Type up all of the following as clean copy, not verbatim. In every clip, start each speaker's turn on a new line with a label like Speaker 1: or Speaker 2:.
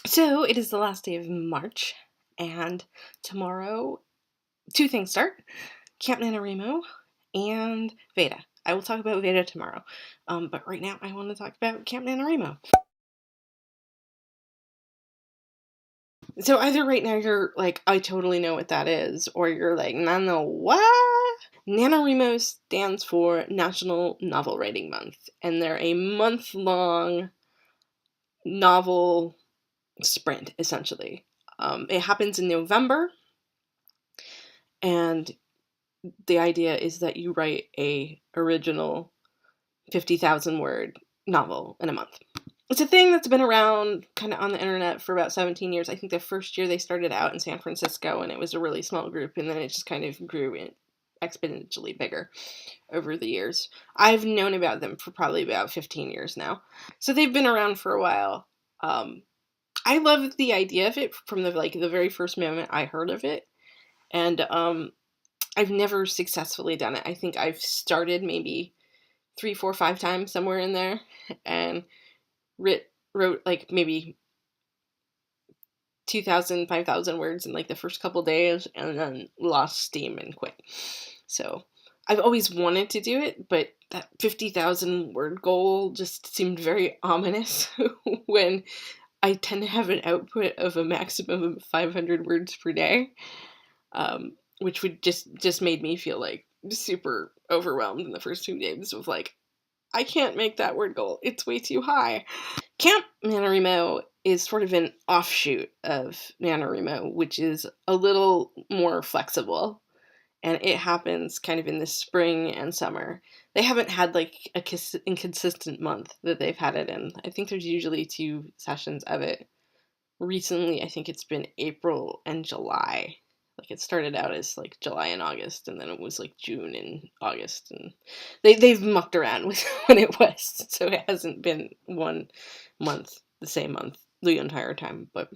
Speaker 1: So it is the last day of March, and tomorrow two things start: Camp NaNoWriMo and Veda. I will talk about Veda tomorrow, but right now I want to talk about Camp NaNoWriMo. So either right now you're like, I totally know what that is, or you're like, Nano what? NaNoWriMo stands for National Novel Writing Month, and they're a month-long novel sprint, essentially. It happens in November, and the idea is that you write a original 50,000 word novel in a month. It's a thing that's been around kind of on the internet for about 17 years. I think the first year they started out in San Francisco and it was a really small group, and then it just kind of grew exponentially bigger over the years. I've known about them for probably about 15 years now. So they've been around for a while. I love the idea of it from the very first moment I heard of it. And I've never successfully done it. I think I've started maybe 3, 4, 5 times somewhere in there, and wrote like maybe 2,000, 5,000 words in like the first couple days, and then lost steam and quit. So I've always wanted to do it, but that 50,000 word goal just seemed very ominous when I tend to have an output of a maximum of 500 words per day. Which would just made me feel like super overwhelmed in the first 2 days of like, I can't make that word goal. It's way too high. Camp NaNoWriMo is sort of an offshoot of NaNoWriMo, which is a little more flexible, and it happens kind of in the spring and summer. They haven't had like a inconsistent month that they've had it in. I think there's usually 2 sessions of it. Recently, I think it's been April and July. Like it started out as like July and August, and then it was like June and August, and they've mucked around with when it was, so it hasn't been one month, the same month the entire time. But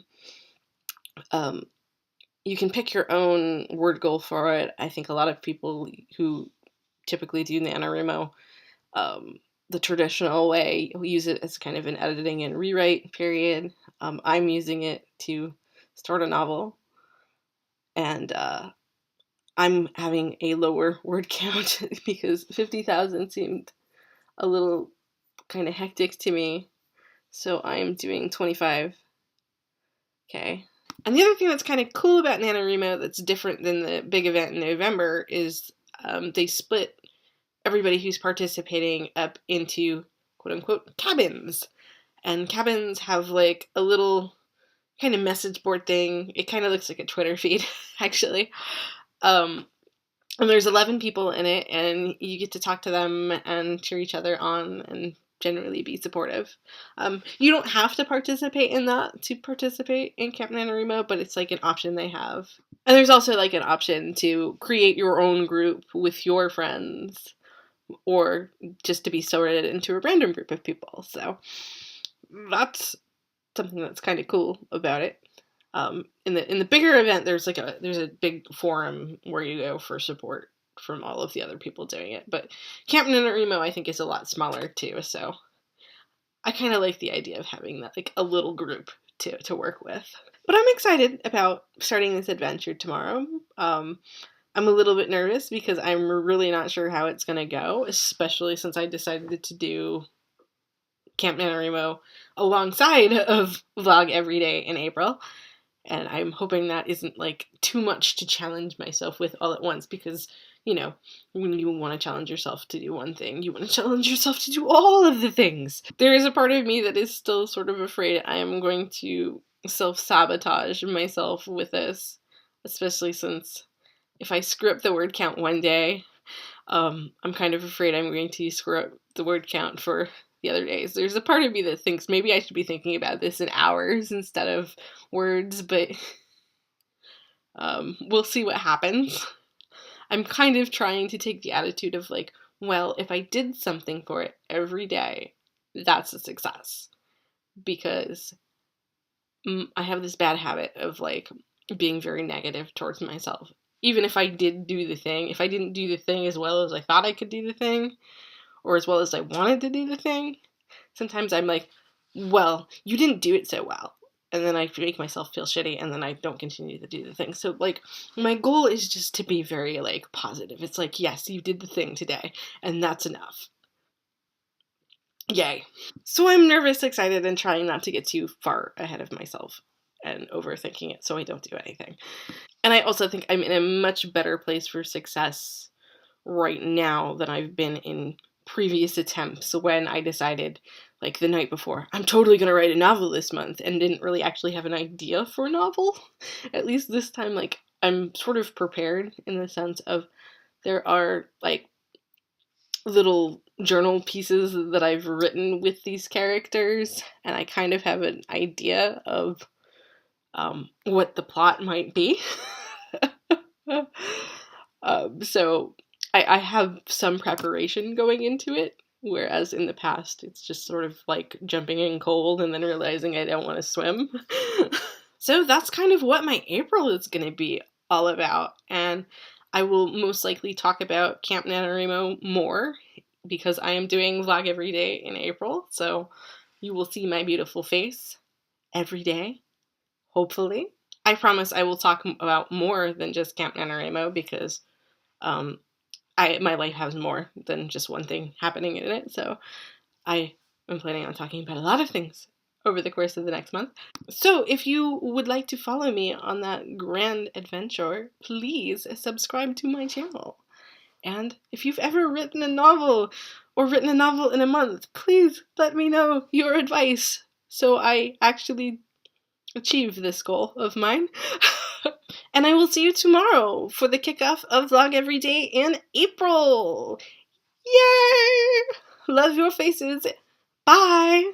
Speaker 1: you can pick your own word goal for it. I think a lot of people who typically do NaNoWriMo the traditional way use it as kind of an editing and rewrite period. I'm using it to start a novel, and I'm having a lower word count because 50,000 seemed a little kind of hectic to me. So I'm doing 25. Okay. And the other thing that's kind of cool about NaNoWriMo that's different than the big event in November is they split everybody who's participating up into quote unquote cabins. And cabins have like a little kind of message board thing. It kind of looks like a Twitter feed, actually. And there's 11 people in it, and you get to talk to them and cheer each other on and generally be supportive. You don't have to participate in that to participate in Camp NaNoWriMo, but it's like an option they have. And there's also like an option to create your own group with your friends, or just to be sorted into a random group of people. So that's something that's kind of cool about it. In the bigger event, there's a big forum where you go for support from all of the other people doing it. But Camp NaNoWriMo, I think, is a lot smaller too. So I kind of like the idea of having that like a little group to work with. But I'm excited about starting this adventure tomorrow. I'm a little bit nervous because I'm really not sure how it's going to go, especially since I decided to do Camp NaNoWriMo alongside of Vlog every day in April. And I'm hoping that isn't like too much to challenge myself with all at once, because, you know, when you want to challenge yourself to do one thing, you want to challenge yourself to do all of the things. There is a part of me that is still sort of afraid I am going to self-sabotage myself with this, especially since if I screw up the word count one day, I'm kind of afraid I'm going to screw up the word count for the other days. There's a part of me that thinks maybe I should be thinking about this in hours instead of words, but we'll see what happens. I'm kind of trying to take the attitude of like, well, if I did something for it every day, that's a success. Because I have this bad habit of like being very negative towards myself. Even if I did do the thing, if I didn't do the thing as well as I thought I could do the thing, or as well as I wanted to do the thing, sometimes I'm like, well, you didn't do it so well. and then I make myself feel shitty, and then I don't continue to do the thing. So, like, my goal is just to be very, like, positive. It's like, yes, you did the thing today, and that's enough. Yay. So I'm nervous, excited, and trying not to get too far ahead of myself and overthinking it so I don't do anything. And I also think I'm in a much better place for success right now than I've been in previous attempts when I decided, like, the night before, I'm totally going to write a novel this month, and didn't really actually have an idea for a novel. At least this time, like, I'm sort of prepared in the sense of there are, like, little journal pieces that I've written with these characters, and I kind of have an idea of what the plot might be. So I have some preparation going into it, whereas in the past it's just sort of like jumping in cold and then realizing I don't want to swim. So that's kind of what my April is going to be all about, and I will most likely talk about Camp NaNoWriMo more because I am doing vlog every day in April, so you will see my beautiful face every day, hopefully. I promise I will talk about more than just Camp NaNoWriMo because my life has more than just one thing happening in it, so I am planning on talking about a lot of things over the course of the next month. So if you would like to follow me on that grand adventure, please subscribe to my channel. And if you've ever written a novel or written a novel in a month, please let me know your advice so I actually achieve this goal of mine. And I will see you tomorrow for the kickoff of Vlog Every Day in April. Yay! Love your faces. Bye!